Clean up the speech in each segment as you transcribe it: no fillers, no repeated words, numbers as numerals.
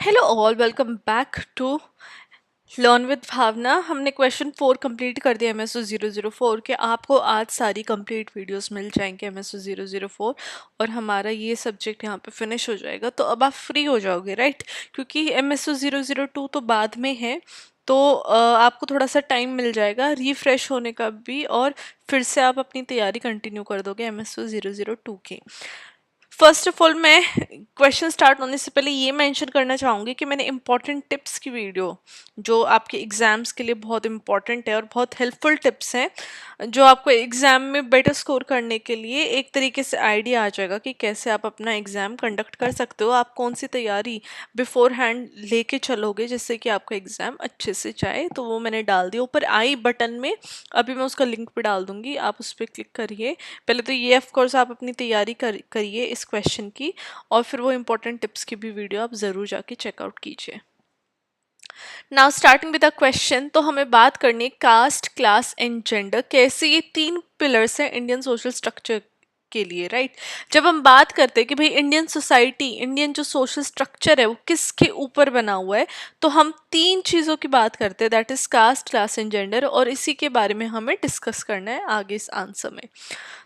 Hello all, welcome back to learn with Bhavna. हमने question 4 complete कर दिया एमएसओ 004 के। आपको आज सारी कंप्लीट वीडियोस मिल जाएंगे एमएसओ 004 और हमारा ये सब्जेक्ट यहाँ पे फिनिश हो जाएगा। तो अब आप फ्री हो जाओगे, राइट? क्योंकि एमएसओ 002 तो बाद में है, तो आपको थोड़ा सा टाइम मिल जाएगा रिफ्रेश होने का भी, और फिर से आप अपनी तैयारी कंटिन्यू कर दोगे एमएसओ 002 की। फर्स्ट ऑफ ऑल, मैं क्वेश्चन स्टार्ट होने से पहले ये मेंशन करना चाहूँगी कि मैंने इंपॉर्टेंट टिप्स की वीडियो, जो आपके एग्ज़ाम्स के लिए बहुत इंपॉर्टेंट है और बहुत हेल्पफुल टिप्स हैं, जो आपको एग्ज़ाम में बेटर स्कोर करने के लिए एक तरीके से आइडिया आ जाएगा कि कैसे आप अपना एग्ज़ाम कंडक्ट कर सकते हो, आप कौन सी तैयारी बिफोर हैंड लेके चलोगे जिससे कि आपका एग्ज़ाम अच्छे से जाए। तो वो मैंने डाल दिया ऊपर आई बटन में, अभी मैं उसका लिंक भी डाल दूँगी, आप उस पर क्लिक करिए। पहले तो ये ऑफ कोर्स आप अपनी तैयारी करिए इस क्वेश्चन की, और फिर वो इंपॉर्टेंट टिप्स की भी वीडियो आप ज़रूर जाके चेकआउट कीजिए। Now starting with the question, तो हमें बात करनी है कास्ट, क्लास एंड जेंडर, कैसे ये तीन पिलर्स हैं इंडियन सोशल स्ट्रक्चर के लिए, राइट? जब हम बात करते हैं कि भाई इंडियन सोसाइटी, इंडियन जो सोशल स्ट्रक्चर है वो किसके ऊपर बना हुआ है, तो हम तीन चीज़ों की बात करते हैं, that is caste, class and gender, और इसी के बारे में हमें डिस्कस करना है आगे इस आंसर में।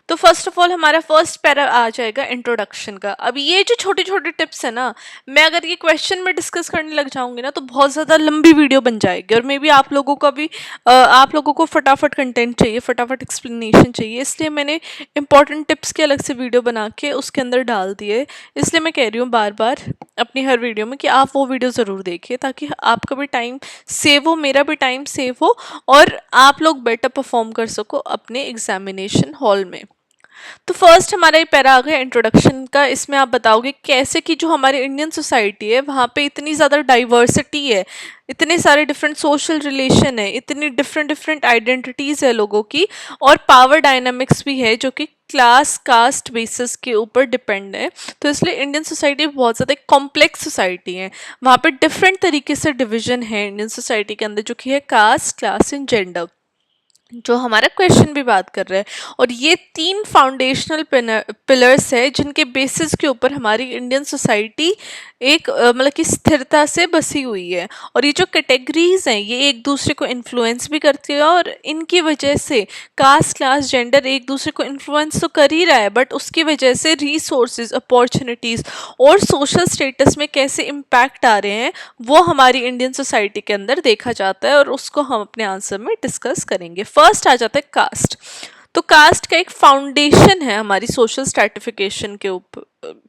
तो फर्स्ट ऑफ ऑल हमारा फर्स्ट पैरा आ जाएगा इंट्रोडक्शन का। अब ये जो छोटे छोटे टिप्स है ना, मैं अगर ये क्वेश्चन में डिस्कस करने लग जाऊंगी ना तो बहुत ज़्यादा लंबी वीडियो बन जाएगी, और मे बी आप लोगों का भी आप लोगों को फटाफट कंटेंट चाहिए, फटाफट एक्सप्लेनेशन चाहिए, इसलिए मैंने इंपॉर्टेंट टिप्स के अलग से वीडियो बना के उसके अंदर डाल दिए। इसलिए मैं कह रही हूँ बार बार अपनी हर वीडियो में कि आप वो वीडियो ज़रूर देखिए, ताकि आपका भी टाइम सेव हो, मेरा भी टाइम सेव हो, और आप लोग बेटर परफॉर्म कर सको अपने एग्जामिनेशन हॉल में। तो फर्स्ट हमारा ये पैरा आ गया इंट्रोडक्शन का। इसमें आप बताओगे कैसे कि जो हमारी इंडियन सोसाइटी है वहाँ पे इतनी ज़्यादा डाइवर्सिटी है, इतने सारे डिफरेंट सोशल रिलेशन है, इतनी डिफरेंट डिफरेंट आइडेंटिटीज़ है लोगों की, और पावर डायनामिक्स भी है जो कि क्लास कास्ट बेसिस के ऊपर डिपेंड है। तो इसलिए इंडियन सोसाइटी बहुत ज़्यादा कॉम्प्लेक्स सोसाइटी है, वहाँ पे डिफरेंट तरीके से डिविजन है इंडियन सोसाइटी के अंदर, जो कि है कास्ट, क्लास एंड जेंडर, जो हमारा क्वेश्चन भी बात कर रहा है। और ये तीन फाउंडेशनल पिलर्स है जिनके बेसिस के ऊपर हमारी इंडियन सोसाइटी एक मतलब कि स्थिरता से बसी हुई है। और ये जो कैटेगरीज हैं ये एक दूसरे को इन्फ्लुएंस भी करती है, और इनकी वजह से कास्ट, क्लास, जेंडर एक दूसरे को इन्फ्लुएंस तो कर ही रहा है, बट उसकी वजह से रिसोर्सेज, अपॉर्चुनिटीज़ और सोशल स्टेटस में कैसे इम्पैक्ट आ रहे हैं वो हमारी इंडियन सोसाइटी के अंदर देखा जाता है, और उसको हम अपने आंसर में डिस्कस करेंगे। फर्स्ट आ जाता है कास्ट। तो कास्ट का एक फाउंडेशन है हमारी सोशल स्ट्रैटिफिकेशन के ऊपर।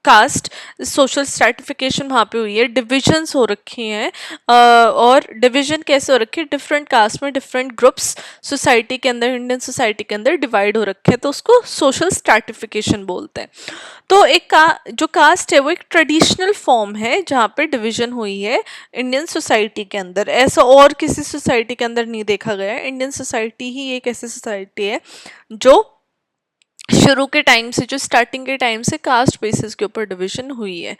कास्ट सोशल स्ट्रैटिफिकेशन वहाँ पे हुई है, डिविजन्स हो रखी हैं, और डिवीजन कैसे हो रखी है, डिफरेंट कास्ट में डिफरेंट ग्रुप्स सोसाइटी के अंदर, इंडियन सोसाइटी के अंदर डिवाइड हो रखे हैं, तो उसको सोशल स्ट्रैटिफिकेशन बोलते हैं। तो जो कास्ट है वो एक ट्रेडिशनल फॉर्म है जहाँ पे डिवीजन हुई है इंडियन सोसाइटी के अंदर, ऐसा और किसी सोसाइटी के अंदर नहीं देखा गया है। इंडियन सोसाइटी ही एक ऐसी सोसाइटी है जो शुरू के टाइम से, जो स्टार्टिंग के टाइम से कास्ट बेसिस के ऊपर डिवीजन हुई है।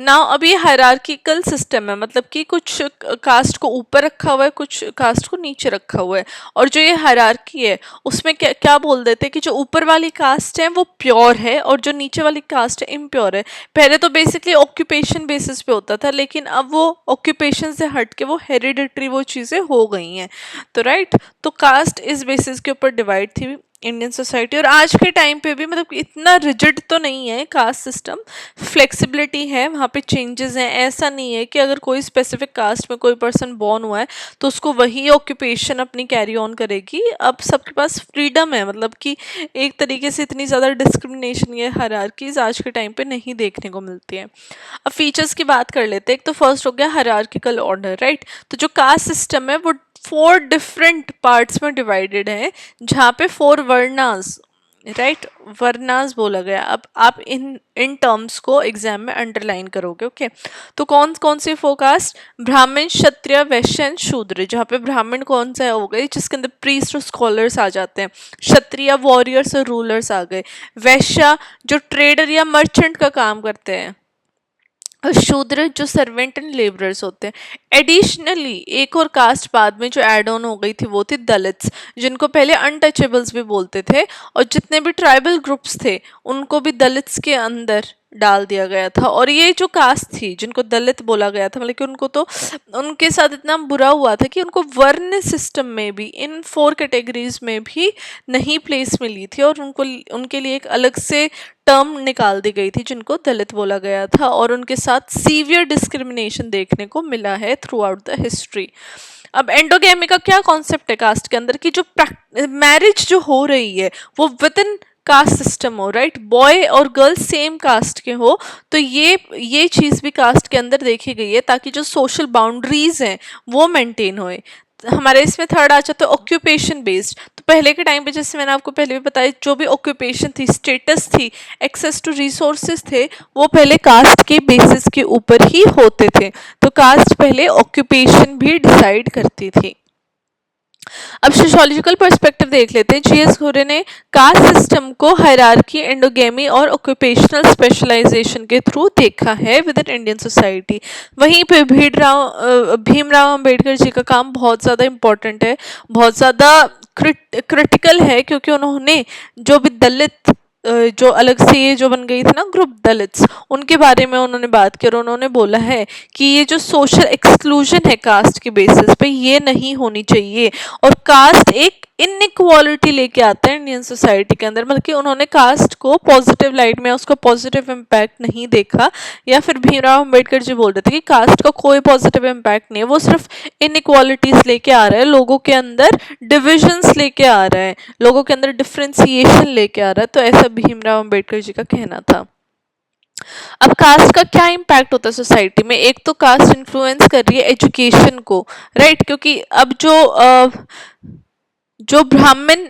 नाउ अब ये हायरार्किकल सिस्टम है, मतलब कि कुछ कास्ट को ऊपर रखा हुआ है, कुछ कास्ट को नीचे रखा हुआ है, और जो ये हायरार्की है उसमें क्या क्या बोल देते हैं कि जो ऊपर वाली कास्ट है वो प्योर है और जो नीचे वाली कास्ट है इम्प्योर है। पहले तो बेसिकली ऑक्यूपेशन बेसिस पे होता था, लेकिन अब वो ऑक्यूपेशन से हट के वो हेरिडिटरी वो चीज़ें हो गई हैं। तो राइट, तो कास्ट इस बेसिस के ऊपर डिवाइड थी इंडियन सोसाइटी। और आज के टाइम पे भी मतलब इतना रिजिड तो नहीं है कास्ट सिस्टम, फ्लेक्सिबिलिटी है, वहाँ पे चेंजेस हैं। ऐसा नहीं है कि अगर कोई स्पेसिफिक कास्ट में कोई पर्सन बॉर्न हुआ है तो उसको वही ऑक्यूपेशन अपनी कैरी ऑन करेगी। अब सबके पास फ्रीडम है, मतलब कि एक तरीके से इतनी ज़्यादा डिस्क्रिमिनेशन या हायरार्कीज आज के टाइम पे नहीं देखने को मिलती है। अब फीचर्स की बात कर लेते हैं। एक तो फर्स्ट हो गया हायरार्किकल ऑर्डर, राइट? तो जो कास्ट सिस्टम है वो 4 डिफरेंट पार्ट्स में डिवाइडेड है, जहाँ पे 4 वर्नास, राइट, वर्नास बोला गया। अब आप इन टर्म्स को एग्जाम में अंडरलाइन करोगे, ओके? तो कौन कौन से 4 कास्ट? ब्राह्मण, क्षत्रिय, वैश्य एंड शूद्र। जहाँ पे ब्राह्मण कौन सा हो गए, जिसके अंदर प्रीस्ट और स्कॉलर्स आ जाते हैं। क्षत्रिय वॉरियर्स और रूलर्स आ गए। वैश्य जो ट्रेडर या मर्चेंट का काम करते हैं। शूद्र जो सर्वेंट एंड लेबरर्स होते हैं। एडिशनली एक और कास्ट बाद में जो एड ऑन हो गई थी वो थी दलित्स, जिनको पहले अनटचेबल्स भी बोलते थे, और जितने भी ट्राइबल ग्रुप्स थे उनको भी दलित्स के अंदर डाल दिया गया था। और ये जो कास्ट थी जिनको दलित बोला गया था, मतलब कि उनको तो उनके साथ इतना बुरा हुआ था कि उनको वर्ण सिस्टम में भी इन 4 कैटेगरीज में भी नहीं प्लेस मिली थी, और उनको उनके लिए एक अलग से टर्म निकाल दी गई थी जिनको दलित बोला गया था, और उनके साथ सीवियर डिस्क्रिमिनेशन देखने को मिला है थ्रू आउट द हिस्ट्री। अब एंडोगेमी का क्या कॉन्सेप्ट है कास्ट के अंदर, कि जो मैरिज जो हो रही है वो विद इन कास्ट सिस्टम हो, राइट, बॉय और गर्ल सेम कास्ट के हो, तो ये चीज़ भी कास्ट के अंदर देखी गई है ताकि जो सोशल बाउंड्रीज हैं वो मेंटेन होए। हमारे इसमें थर्ड आ जाता है ऑक्यूपेशन बेस्ड। तो पहले के टाइम पे जैसे मैंने आपको पहले भी बताया, जो भी ऑक्यूपेशन थी, स्टेटस थी, एक्सेस टू रिसोर्सेज थे, वो पहले कास्ट के बेसिस के ऊपर ही होते थे। तो कास्ट पहले ऑक्यूपेशन भी डिसाइड करती थी। अब सोशियोलॉजिकल पर्सपेक्टिव देख लेते हैं। जीएस घोरे ने कास्ट सिस्टम को हायरार्की, एंडोगेमी और ऑक्यूपेशनल स्पेशलाइजेशन के थ्रू देखा है विद इन इंडियन सोसाइटी। वहीं पे भीमराव अंबेडकर जी का काम बहुत ज़्यादा इम्पोर्टेंट है, बहुत ज़्यादा क्रिटिकल है, क्योंकि उन्होंने जो भी दलित जो अलग से ये जो बन गई थी ना ग्रुप दलित्स, उनके बारे में उन्होंने बात की और उन्होंने बोला है कि ये जो सोशल एक्सक्लूजन है कास्ट के बेसिस पे, ये नहीं होनी चाहिए। और कास्ट एक इनइक्वालिटी लेके आता है इंडियन सोसाइटी के अंदर, मतलब कि उन्होंने कास्ट को पॉजिटिव लाइट में, उसका पॉजिटिव इम्पैक्ट नहीं देखा। या फिर भीमराव अम्बेडकर जी बोल रहे थे कि कास्ट का कोई पॉजिटिव इम्पैक्ट नहीं है, वो सिर्फ इनइक्वालिटीज लेके आ रहा है, लोगों के अंदर डिविजन्स लेके आ रहा है, लोगों के अंदर डिफ्रेंसिएशन लेके आ रहा है। तो ऐसा भीमराव अम्बेडकर जी का कहना था। अब कास्ट का क्या इम्पैक्ट होता है सोसाइटी में? एक तो कास्ट इन्फ्लुएंस कर रही है एजुकेशन को, राइट, क्योंकि अब जो ब्राह्मण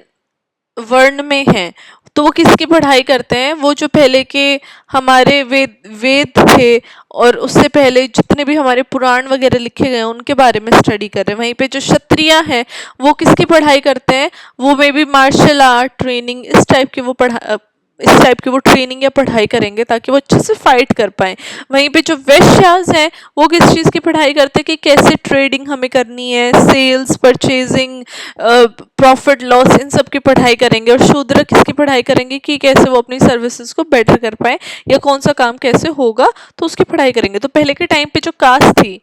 वर्ण में हैं तो वो किसकी पढ़ाई करते हैं? वो जो पहले के हमारे वेद थे और उससे पहले जितने भी हमारे पुराण वगैरह लिखे गए हैं उनके बारे में स्टडी कर रहे हैं। वहीं पे जो क्षत्रिय हैं वो किसकी पढ़ाई करते हैं? वो may be martial art training, इस टाइप की वो ट्रेनिंग या पढ़ाई करेंगे ताकि वो अच्छे से फाइट कर पाए। वहीं पे जो वैश्यास हैं वो किस चीज़ की पढ़ाई करते हैं कि कैसे ट्रेडिंग हमें करनी है, सेल्स, परचेजिंग, प्रॉफिट लॉस, इन सब की पढ़ाई करेंगे। और शूद्र किसकी पढ़ाई करेंगे कि कैसे वो अपनी सर्विसेज को बेटर कर पाए या कौन सा काम कैसे होगा, तो उसकी पढ़ाई करेंगे। तो पहले के टाइम पे जो कास्ट थी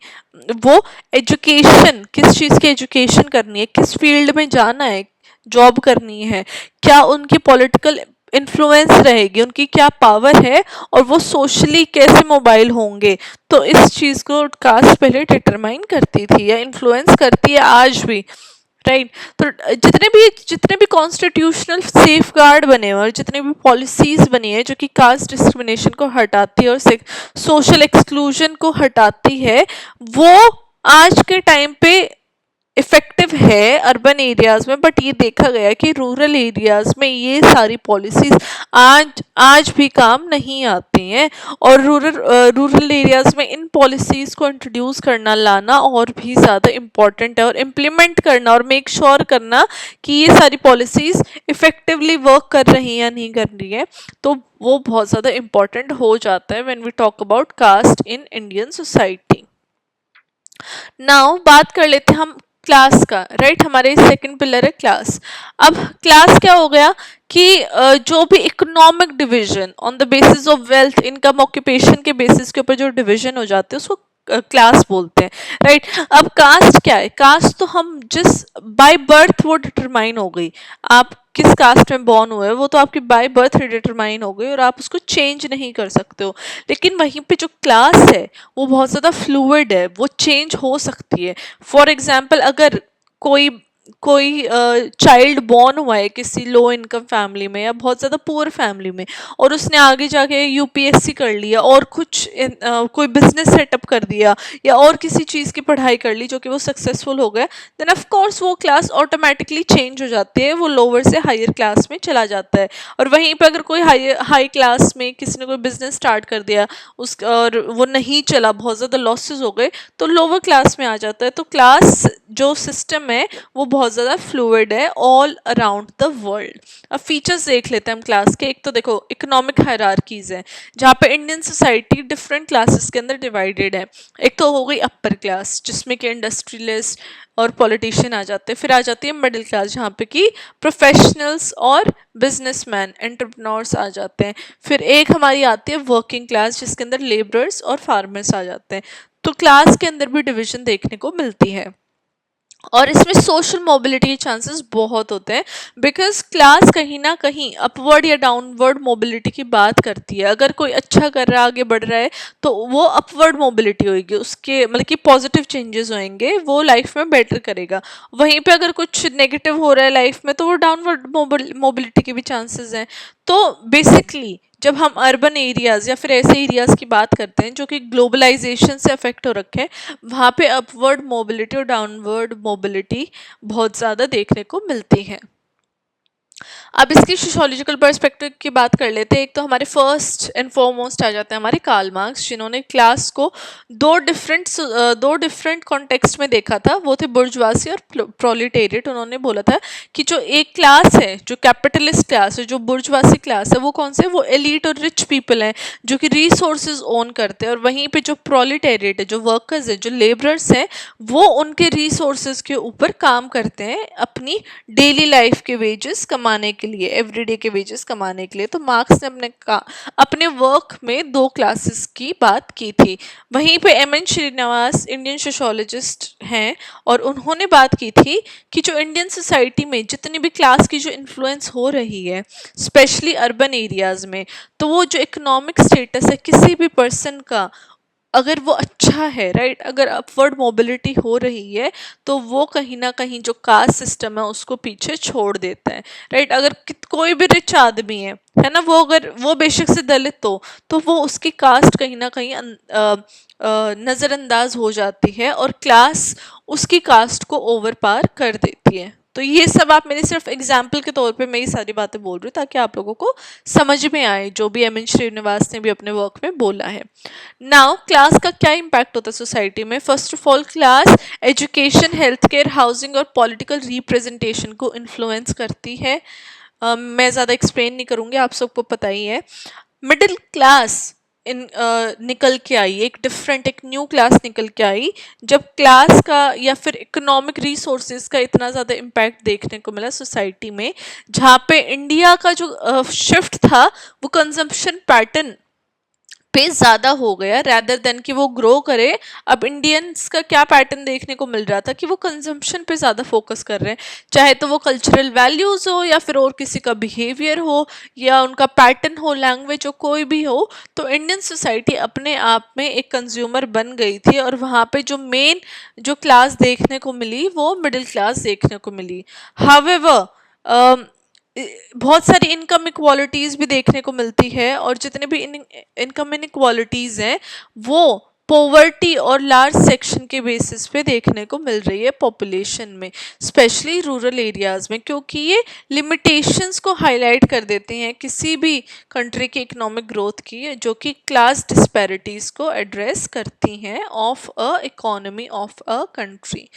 वो एजुकेशन, किस चीज़ की एजुकेशन करनी है, किस फील्ड में जाना है, जॉब करनी है, क्या उनकी पॉलिटिकल इन्फ्लुएंस रहेगी, उनकी क्या पावर है, और वो सोशली कैसे मोबाइल होंगे, तो इस चीज़ को कास्ट पहले डिटरमाइन करती थी या इन्फ्लुएंस करती है आज भी, राइट। तो जितने भी कॉन्स्टिट्यूशनल सेफ गार्ड बने हुए और जितने भी पॉलिसीज बनी है जो कि कास्ट डिस्क्रिमिनेशन को हटाती है और सोशल एक्सक्लूजन को हटाती है, वो आज के टाइम पे इफेक्टिव है अर्बन एरियाज में। बट ये देखा गया कि रूरल एरियाज में ये सारी पॉलिसीज आज भी काम नहीं आती हैं, और रूरल एरियाज में इन पॉलिसीज को इंट्रोड्यूस करना, लाना और भी ज़्यादा इम्पॉर्टेंट है, और इम्प्लीमेंट करना और मेक श्योर करना कि ये सारी पॉलिसीज इफेक्टिवली वर्क कर रही हैं या नहीं कर रही है, तो वो बहुत ज़्यादा इम्पॉर्टेंट हो जाता है when we talk about caste in Indian society. Now बात कर लेते हैं हम क्लास का, राइट। हमारे सेकंड पिलर है क्लास। अब क्लास क्या हो गया कि जो भी economic division on the basis of wealth, income, occupation के बेसिस के ऊपर जो डिवीजन हो जाते हैं उसको क्लास बोलते हैं, राइट। अब कास्ट क्या है? कास्ट तो हम जिस बाय बर्थ वो डिटरमाइन हो गई, आप किस कास्ट में बॉर्न हुए वो तो आपकी बाय बर्थ डिटरमाइन हो गई और आप उसको चेंज नहीं कर सकते हो। लेकिन वहीं पे जो क्लास है वो बहुत ज़्यादा फ्लूइड है, वो चेंज हो सकती है। फॉर एग्जाम्पल, अगर कोई चाइल्ड बॉर्न हुआ है किसी लो इनकम फैमिली में या बहुत ज़्यादा पुअर फैमिली में, और उसने आगे जाके यूपीएससी कर लिया और कोई बिजनेस सेटअप कर दिया या और किसी चीज़ की पढ़ाई कर ली जो कि वो सक्सेसफुल हो गया, देन ऑफ कोर्स वो क्लास ऑटोमेटिकली चेंज हो जाती है, वो लोअर से हायर क्लास में चला जाता है। और वहीं पर अगर कोई हाई क्लास में किसी ने कोई बिजनेस स्टार्ट कर दिया और वो नहीं चला, बहुत ज़्यादा लॉसेज हो गए, तो लोअर क्लास में आ जाता है। तो क्लास जो सिस्टम है वो बहुत ज़्यादा फ्लूइड है ऑल अराउंड द वर्ल्ड। अब फीचर्स देख लेते हैं हम क्लास के। एक तो देखो इकोनॉमिक हायरार्कीज है, जहाँ पे इंडियन सोसाइटी डिफरेंट क्लासेस के अंदर डिवाइडेड है। एक तो हो गई अपर क्लास, जिसमें कि इंडस्ट्रियलिस्ट और पॉलिटिशियन आ जाते हैं। फिर आ जाती है मिडिल क्लास, जहाँ पे कि प्रोफेशनल्स और बिजनेसमैन एंटरप्रेन्योर्स आ जाते हैं। फिर एक हमारी आती है वर्किंग क्लास, जिसके अंदर लेबरर्स और फार्मर्स आ जाते हैं। तो क्लास के अंदर भी डिवीजन देखने को मिलती है, और इसमें सोशल मोबिलिटी के चांसेस बहुत होते हैं, बिकॉज क्लास कहीं ना कहीं अपवर्ड या डाउनवर्ड मोबिलिटी की बात करती है। अगर कोई अच्छा कर रहा है, आगे बढ़ रहा है, तो वो अपवर्ड मोबिलिटी होगी, उसके मतलब कि पॉजिटिव चेंजेस होंगे, वो लाइफ में बेटर करेगा। वहीं पे अगर कुछ नेगेटिव हो रहा है लाइफ में, तो वो डाउनवर्ड मोबिलिटी के भी चांसेस हैं। तो बेसिकली जब हम अर्बन एरियाज या फिर ऐसे एरियाज की बात करते हैं जो कि ग्लोबलाइजेशन से अफेक्ट हो रखे हैं, वहाँ पे अपवर्ड मोबिलिटी और डाउनवर्ड मोबिलिटी बहुत ज़्यादा देखने को मिलती है। अब इसकी सोशोलॉजिकल पर्सपेक्टिव की बात कर लेते हैं। एक तो हमारे फर्स्ट एंड फॉरमोस्ट आ जाते हैं हमारे कार्ल मार्क्स, जिन्होंने क्लास को दो डिफरेंट कॉन्टेक्स्ट में देखा था। वो थे बुर्जुआसी और प्रोलिटेरिएट। उन्होंने बोला था कि जो एक क्लास है, जो कैपिटलिस्ट क्लास है, जो बुर्जुआसी क्लास है, वो कौन से, वो एलीट और रिच पीपल हैं जो कि रिसोर्सेज ओन करते हैं। और वहीं पे जो प्रोलिटेरिएट है, जो वर्कर्स है, जो लेबरर्स हैं, वो उनके रिसोर्सेज के ऊपर काम करते हैं अपनी डेली लाइफ के वेजेस कमाने के लिए, एवरीडे के वेजेस कमाने के लिए। तो मार्क्स ने अपने वर्क में दो क्लासेस की बात की थी। वहीं पे एम.एन. श्रीनिवास इंडियन सोशोलॉजिस्ट हैं, और उन्होंने बात की थी कि जो इंडियन सोसाइटी में जितनी भी क्लास की जो इन्फ्लुएंस हो रही है, स्पेशली अर्बन एरियाज में, तो वो जो इकोनॉमिक स्टेटस है किसी भी पर्सन का, अगर वो अच्छा है, राइट, अगर अपवर्ड मोबिलिटी हो रही है, तो वो कहीं ना कहीं जो कास्ट सिस्टम है उसको पीछे छोड़ देता है, राइट। अगर कोई भी रिच आदमी है ना, वो अगर वो बेशक से दलित हो, तो वो उसकी कास्ट कहीं ना कहीं नज़रअंदाज हो जाती है, और क्लास उसकी कास्ट को ओवर पार कर देती है। तो ये सब आप मेरे सिर्फ एग्जाम्पल के तौर पे मैं ये सारी बातें बोल रही हूँ, ताकि आप लोगों को समझ में आए जो भी एम.एन. श्रीनिवास ने भी अपने वर्क में बोला है। नाउ क्लास का क्या इम्पैक्ट होता है सोसाइटी में? First of all, class education, health care, housing और पॉलिटिकल रिप्रेजेंटेशन को इन्फ्लुएंस करती है। मैं ज़्यादा एक्सप्लेन नहीं करूँगी, आप सबको पता ही है। मिडिल क्लास निकल के आई, एक न्यू क्लास निकल के आई, जब क्लास का या फिर इकोनॉमिक रिसोर्सेज का इतना ज़्यादा इम्पैक्ट देखने को मिला सोसाइटी में, जहाँ पे इंडिया का जो शिफ्ट था वो कंजम्पशन पैटर्न पे ज़्यादा हो गया, रैदर देन कि वो ग्रो करे। अब इंडियंस का क्या पैटर्न देखने को मिल रहा था कि वो कंजम्पशन पे ज़्यादा फोकस कर रहे हैं, चाहे तो वो कल्चरल वैल्यूज़ हो या फिर और किसी का बिहेवियर हो या उनका पैटर्न हो, लैंग्वेज हो, कोई भी हो। तो इंडियन सोसाइटी अपने आप में एक कंज्यूमर बन गई थी, और वहाँ पे जो मेन जो क्लास देखने को मिली वो मिडिल क्लास देखने को मिली। हावेवर बहुत सारी इनकम इक्वालिटीज़ भी देखने को मिलती है, और जितने भी इनकम इनक्वालिटीज़ हैं वो पॉवर्टी और लार्ज सेक्शन के बेसिस पे देखने को मिल रही है पॉपुलेशन में, स्पेशली रूरल एरियाज़ में, क्योंकि ये लिमिटेशंस को हाईलाइट कर देते हैं किसी भी कंट्री की इकोनॉमिक ग्रोथ की, जो कि क्लास डिस्पैरिटीज़ को एड्रेस करती हैं of a economy of a country.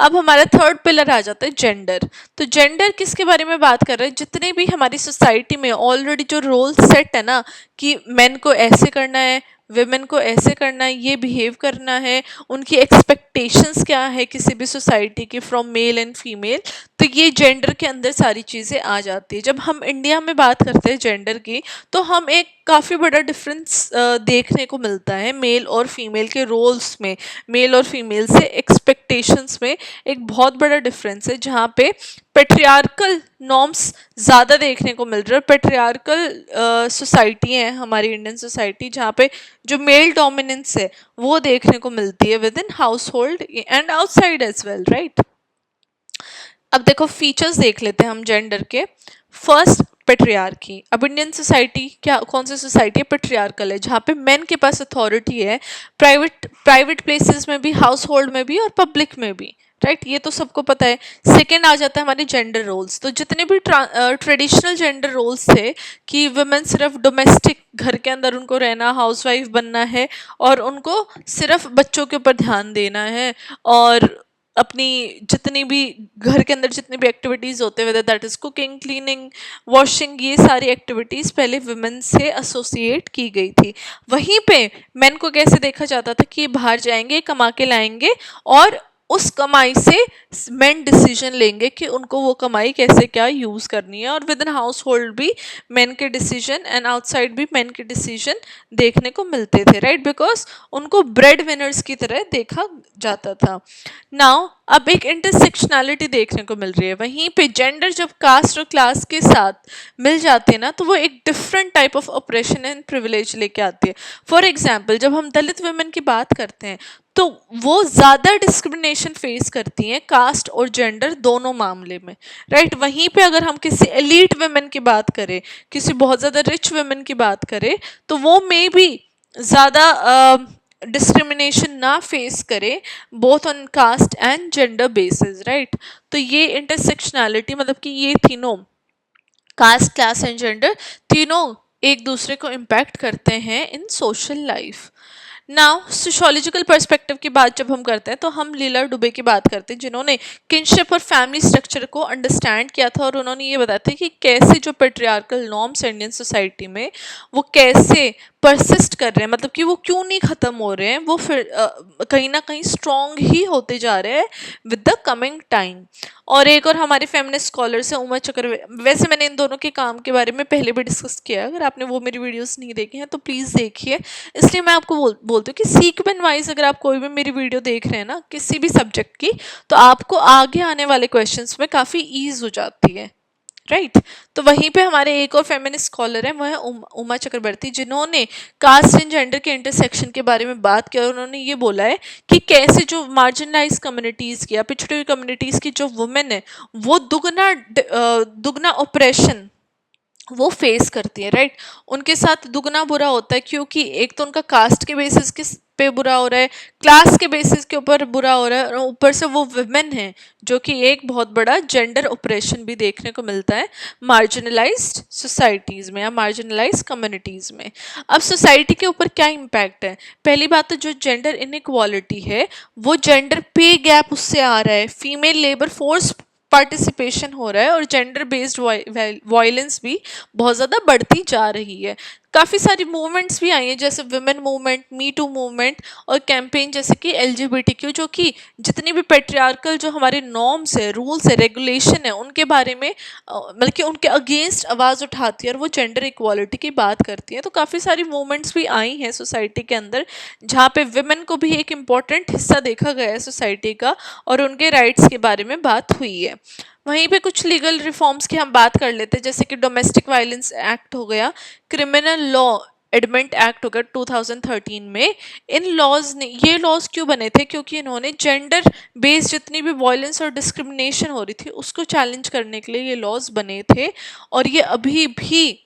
अब हमारा थर्ड पिलर आ जाता है जेंडर। तो जेंडर किसके बारे में बात कर रहे हैं? जितने भी हमारी सोसाइटी में ऑलरेडी जो रोल सेट है ना, कि मेन को ऐसे करना है, विमेन को ऐसे करना है, ये बिहेव करना है, उनकी एक्सपेक्टेशंस क्या है किसी भी सोसाइटी की फ्रॉम मेल एंड फीमेल, तो ये जेंडर के अंदर सारी चीज़ें आ जाती है। जब हम इंडिया में बात करते हैं जेंडर की, तो हम एक काफ़ी बड़ा डिफरेंस देखने को मिलता है मेल और फीमेल के रोल्स में, मेल और फीमेल से एक्सपेक्टेशंस में एक बहुत बड़ा डिफरेंस है, जहाँ पे पेट्रियार्कल नॉर्म्स ज़्यादा देखने को मिल रहा है। पेट्रियार्कल सोसाइटी है हमारी इंडियन सोसाइटी, जहाँ पे जो मेल डोमिनेंस है वो देखने को मिलती है within household and outside as well, right. अब देखो फीचर्स देख लेते हैं हम जेंडर के। First, patriarchy. अब इंडियन सोसाइटी क्या, कौन सी सोसाइटी है? पेट्रियार्कल है, जहाँ पे मेन के पास अथॉरिटी है, प्राइवेट प्लेसेस में भी, हाउस होल्ड में भी और पब्लिक में भी, राइट। ये तो सबको पता है। सेकेंड आ जाता है हमारे जेंडर रोल्स। तो जितने भी ट्रेडिशनल जेंडर रोल्स थे कि वुमेन सिर्फ डोमेस्टिक, घर के अंदर उनको रहना, हाउसवाइफ बनना है, और उनको सिर्फ बच्चों के ऊपर ध्यान देना है, और अपनी जितनी भी घर के अंदर जितनी भी एक्टिविटीज़ होते हैं, whether that is cooking, cleaning, washing, ये सारी एक्टिविटीज़ पहले वुमेन से एसोसिएट की गई थी। वहीं पे मेन को कैसे देखा जाता था कि ये बाहर जाएंगे, कमा के लाएंगे, और उस कमाई से मेन डिसीजन लेंगे कि उनको वो कमाई कैसे क्या यूज़ करनी है। और विद इन हाउस होल्ड भी मेन के डिसीजन एंड आउटसाइड भी मेन के डिसीजन देखने को मिलते थे, राइट, बिकॉज उनको ब्रेड विनर्स की तरह देखा जाता था। नाउ अब एक इंटरसेक्शनैलिटी देखने को मिल रही है। वहीं पे जेंडर जब कास्ट और क्लास के साथ मिल जाते हैं ना, तो वो एक different type of operation and privilege लेके आती है। फॉर एग्जाम्पल, जब हम दलित वुमेन की बात करते हैं तो वो ज़्यादा डिस्क्रिमिनेशन फेस करती हैं कास्ट और जेंडर दोनों मामले में, राइट। वहीं पे अगर हम किसी एलीट वुमेन की बात करें, किसी बहुत ज़्यादा रिच वुमेन की बात करें, तो वो मे बी ज़्यादा डिस्क्रिमिनेशन ना फेस करे both on caste and gender basis, right. तो ये इंटरसेक्शनैलिटी मतलब कि ये तीनों, कास्ट, क्लास एंड जेंडर, तीनों एक दूसरे को इम्पैक्ट करते हैं in social life. Now sociological perspective की बात जब हम करते हैं तो हम लीला डुबे की बात करते हैं, जिन्होंने किनशिप और फैमिली स्ट्रक्चर को अंडरस्टैंड किया था, और उन्होंने ये बताया था कि कैसे जो पेट्रियार्कल नॉर्म्स इंडियन सोसाइटी में वो कैसे परसिस्ट कर रहे हैं, मतलब कि वो क्यों नहीं ख़त्म हो रहे हैं, वो फिर कहीं ना कहीं स्ट्रॉन्ग ही होते जा रहे हैं विद द कमिंग टाइम। और एक और हमारे फेमिनिस्ट स्कॉलर्स हैं उमा चक्रवर्ती। वैसे मैंने इन दोनों के काम के बारे में पहले भी डिस्कस किया है, अगर आपने वो मेरी वीडियोस नहीं देखी हैं तो प्लीज़ देखिए। इसलिए मैं आपको बोलती हूँ कि सीक्वेंस वाइज अगर आप कोई भी मेरी वीडियो देख रहे हैं ना किसी भी सब्जेक्ट की, तो आपको आगे आने वाले क्वेश्चंस में काफ़ी ईज हो जाती है, राइट। तो वहीं पे हमारे एक और फेमिनिस्ट स्कॉलर हैं, वो है उमा चक्रवर्ती, जिन्होंने कास्ट एंड जेंडर के इंटरसेक्शन के बारे में बात किया। और उन्होंने ये बोला है कि कैसे जो मार्जिनलाइज कम्युनिटीज़ की या पिछड़ी हुई कम्युनिटीज़ की जो वुमेन है वो दुगना ऑपरेशन वो फेस करती है, राइट। उनके साथ दुगना बुरा होता है, क्योंकि एक तो उनका कास्ट के बेसिस के पे बुरा हो रहा है, क्लास के बेसिस के ऊपर बुरा हो रहा है, और ऊपर से वो वुमेन है, जो कि एक बहुत बड़ा जेंडर ऑपरेशन भी देखने को मिलता है मार्जिनलाइज्ड सोसाइटीज़ में या मार्जिनलाइज्ड कम्युनिटीज़ में। अब सोसाइटी के ऊपर क्या इम्पैक्ट है? पहली बात तो जो जेंडर इनइक्वालिटी है, वो जेंडर पे गैप उससे आ रहा है, फीमेल लेबर फोर्स पार्टिसिपेशन हो रहा है, और जेंडर बेस्ड वायलेंस भी बहुत ज़्यादा बढ़ती जा रही है। काफ़ी सारी मूवमेंट्स भी आई हैं, जैसे women movement, me too movement, और कैंपेन जैसे कि LGBTQ, जो कि जितनी भी पेट्रियार्कल जो हमारे नॉर्म्स है, रूल्स है, रेगुलेशन है, उनके बारे में मतलब कि उनके अगेंस्ट आवाज़ उठाती है और वो जेंडर इक्वालिटी की बात करती है। तो काफ़ी सारी मूवमेंट्स भी आई हैं सोसाइटी के अंदर, जहाँ पे वुमेन को भी एक इम्पॉर्टेंट हिस्सा देखा गया है सोसाइटी का, और उनके राइट्स के बारे में बात हुई है। वहीं पे कुछ लीगल रिफॉर्म्स की हम बात कर लेते हैं, जैसे कि डोमेस्टिक वायलेंस एक्ट हो गया, क्रिमिनल लॉ एडमेंट एक्ट हो गया 2013 में। इन लॉज ने, ये लॉज क्यों बने थे? क्योंकि इन्होंने जेंडर बेस्ड जितनी भी वायलेंस और डिस्क्रिमिनेशन हो रही थी उसको चैलेंज करने के लिए ये लॉज बने थे। और ये अभी भी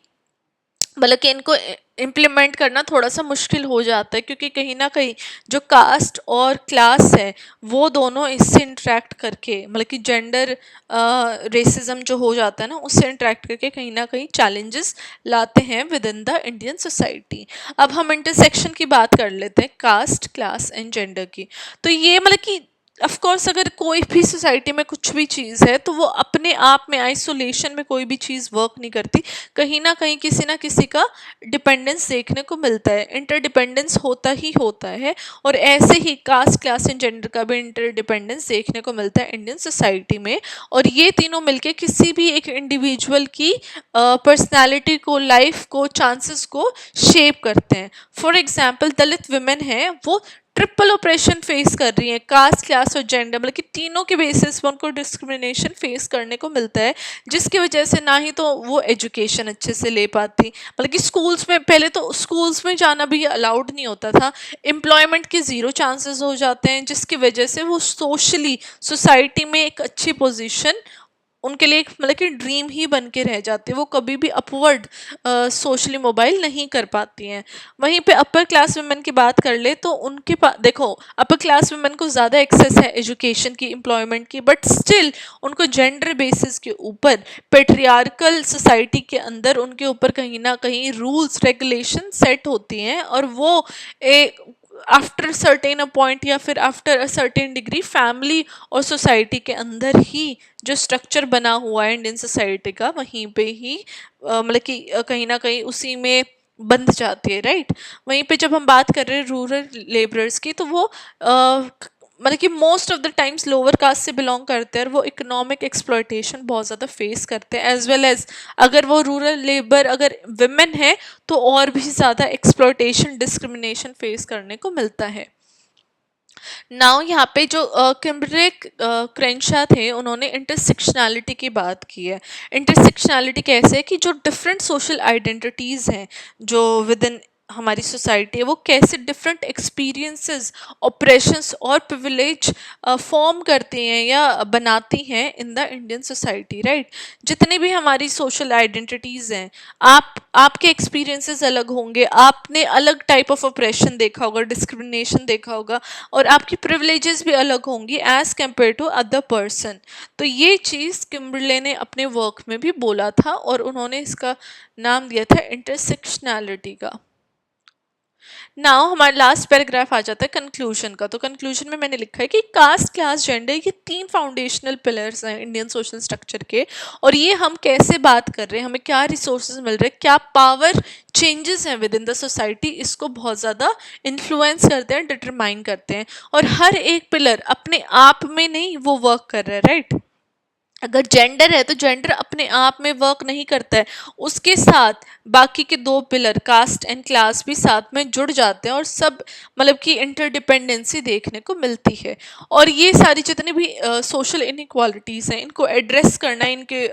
मतलब कि इनको इम्प्लीमेंट करना थोड़ा सा मुश्किल हो जाता है, क्योंकि कहीं ना कहीं जो कास्ट और क्लास है वो दोनों इससे इंटरेक्ट करके, मतलब कि जेंडर रेसिज्म जो हो जाता है ना, उससे इंटरेक्ट करके कहीं ना कहीं चैलेंजेस लाते हैं with in the Indian society. अब हम इंटरसेक्शन की बात कर लेते हैं, कास्ट, क्लास एंड जेंडर की। तो ये मतलब कि ऑफ कोर्स अगर कोई भी सोसाइटी में कुछ भी चीज़ है तो वो अपने आप में आइसोलेशन में कोई भी चीज़ वर्क नहीं करती, कहीं ना किसी का डिपेंडेंस देखने को मिलता है, इंटरडिपेंडेंस होता ही होता है। और ऐसे ही कास्ट, क्लास एंड जेंडर का भी इंटरडिपेंडेंस देखने को मिलता है इंडियन सोसाइटी में। और ये तीनों मिलके किसी भी एक इंडिविजुअल की पर्सनैलिटी को, लाइफ को, चांसेस को शेप करते हैं। फॉर एग्जाम्पल, दलित वुमेन है, वो ट्रिपल ऑपरेशन फेस कर रही हैं, कास्ट, क्लास और जेंडर, मतलब कि तीनों के बेसिस पर उनको डिस्क्रिमिनेशन फेस करने को मिलता है, जिसकी वजह से ना ही तो वो एजुकेशन अच्छे से ले पाती, मतलब कि स्कूल्स में, पहले तो स्कूल्स में जाना भी अलाउड नहीं होता था, एम्प्लॉयमेंट के ज़ीरो चांसेस हो जाते हैं, जिसकी वजह से वो सोशली सोसाइटी में एक अच्छी पोजीशन उनके लिए मतलब कि ड्रीम ही बन के रह जाती है, वो कभी भी अपवर्ड सोशली मोबाइल नहीं कर पाती हैं। वहीं पे अपर क्लास वुमेन की बात कर ले तो उनके पास देखो, अपर क्लास वुमेन को ज़्यादा एक्सेस है एजुकेशन की, एम्प्लॉयमेंट की, बट स्टिल उनको जेंडर बेसिस के ऊपर पेट्रियार्कल सोसाइटी के अंदर उनके ऊपर कहीं ना कहीं रूल्स रेगुलेशन सेट होती हैं, और वो एक आफ्टर सर्टेन अ पॉइंट या फिर after a certain degree family और सोसाइटी के अंदर ही जो स्ट्रक्चर बना हुआ है इंडियन सोसाइटी का, वहीं पे ही मतलब कि कहीं ना कहीं उसी में बंध जाती है, राइट। वहीं पे जब हम बात कर रहे हैं रूरल लेबरर्स की, तो वो मतलब कि most of the times lower caste से बिलोंग करते हैं और वो इकोनॉमिक एक्सप्लॉयटेशन बहुत ज़्यादा फेस करते हैं, एज वेल एज अगर वो रूरल लेबर अगर विमेन है तो और भी ज़्यादा एक्सप्लॉयटेशन डिस्क्रिमिनेशन फेस करने को मिलता है। नाउ यहाँ पे जो किम्बरे क्रेंशा थे, उन्होंने इंटरसेक्शनैलिटी की बात की है। इंटरसेक्शनैलिटी कैसे है कि जो डिफरेंट सोशल आइडेंटिटीज़ हैं जो विद इन हमारी सोसाइटी है, वो कैसे डिफरेंट एक्सपीरियंसेस, ऑपरेशंस और प्रिविलेज फॉर्म करती हैं या बनाती हैं in the Indian society, right. जितनी भी हमारी सोशल आइडेंटिटीज़ हैं, आपके एक्सपीरियंसेस अलग होंगे, आपने अलग टाइप ऑफ ऑपरेशन देखा होगा, डिस्क्रिमिनेशन देखा होगा, और आपकी प्रिविलेजेस भी अलग होंगी as compare to other person. तो ये चीज़ किम्बरले ने अपने वर्क में भी बोला था और उन्होंने इसका नाम दिया था इंटरसेक्शनैलिटी का। नाउ हमारा लास्ट पैराग्राफ आ जाता है कंक्लूजन का। तो कंक्लूजन में मैंने लिखा है कि कास्ट, क्लास, जेंडर ये 3 फाउंडेशनल पिलर्स हैं इंडियन सोशल स्ट्रक्चर के, और ये हम कैसे बात कर रहे हैं, हमें क्या रिसोर्सेज मिल रहे हैं, क्या पावर चेंजेस हैं विद इन द सोसाइटी, इसको बहुत ज़्यादा इन्फ्लुएंस करते हैं, डिटरमाइन करते हैं। और हर एक पिलर अपने आप में नहीं वो वर्क कर रहा है, राइट। अगर जेंडर है तो जेंडर अपने आप में वर्क नहीं करता है, उसके साथ बाकी के 2 पिलर कास्ट एंड क्लास भी साथ में जुड़ जाते हैं और सब मतलब कि इंटरडिपेंडेंसी देखने को मिलती है। और ये सारी जितनी भी सोशल इनइक्वालिटीज़ हैं, इनको एड्रेस करना, इनके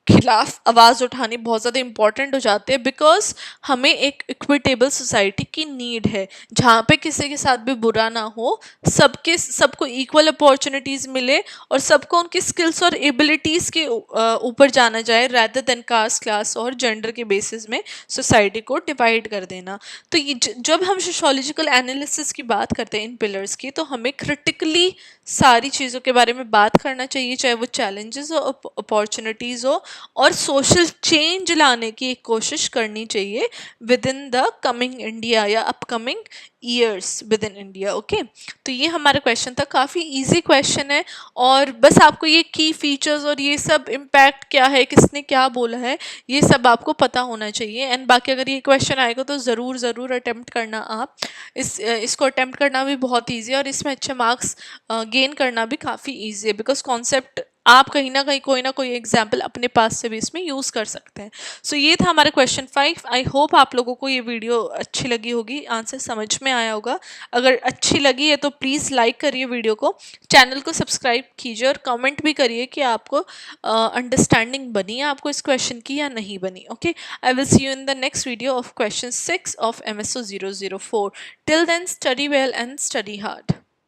खिलाफ आवाज़ उठानी बहुत ज़्यादा इंपॉर्टेंट हो जाते हैं, बिकॉज हमें एक इक्विटेबल सोसाइटी की नीड है जहाँ पे किसी के साथ भी बुरा ना हो, सबको इक्वल अपॉर्चुनिटीज़ मिले और सबको उनकी स्किल्स और एबिलिटीज़ के ऊपर जाना जाए, रैदर देन कास्ट, क्लास और जेंडर के बेसिस में सोसाइटी को डिवाइड कर देना। तो ये जब हम सोशोलॉजिकल एनालिसिस की बात करते हैं इन पिलर्स की, तो हमें क्रिटिकली सारी चीज़ों के बारे में बात करना चाहिए, चाहे वो चैलेंजेस हो, अपॉर्चुनिटीज़ हो, और सोशल चेंज लाने की एक कोशिश करनी चाहिए within the coming India या upcoming years within India. Okay, तो ये हमारा क्वेश्चन था, काफ़ी इजी क्वेश्चन है, और बस आपको ये की फीचर्स और ये सब इम्पैक्ट क्या है, किसने क्या बोला है, ये सब आपको पता होना चाहिए। एंड बाकी अगर ये क्वेश्चन आएगा तो ज़रूर ज़रूर अटेम्प्ट करना आप। इसको अटेम्प्ट करना भी बहुत ईजी है और इसमें अच्छे मार्क्स गेन करना भी काफ़ी ईजी है, बिकॉज कॉन्सेप्ट आप कहीं ना कोई एग्जाम्पल अपने पास से भी इसमें यूज़ कर सकते हैं। सो ये था हमारा क्वेश्चन 5। आई होप आप लोगों को ये वीडियो अच्छी लगी होगी, आंसर समझ में आया होगा। अगर अच्छी लगी है तो प्लीज़ लाइक करिए वीडियो को, चैनल को सब्सक्राइब कीजिए और कमेंट भी करिए कि आपको अंडरस्टैंडिंग बनी है आपको इस क्वेश्चन की या नहीं बनी। Okay, I will see you in the next video of question 6 of MSO 004. Till then, study well and study hard.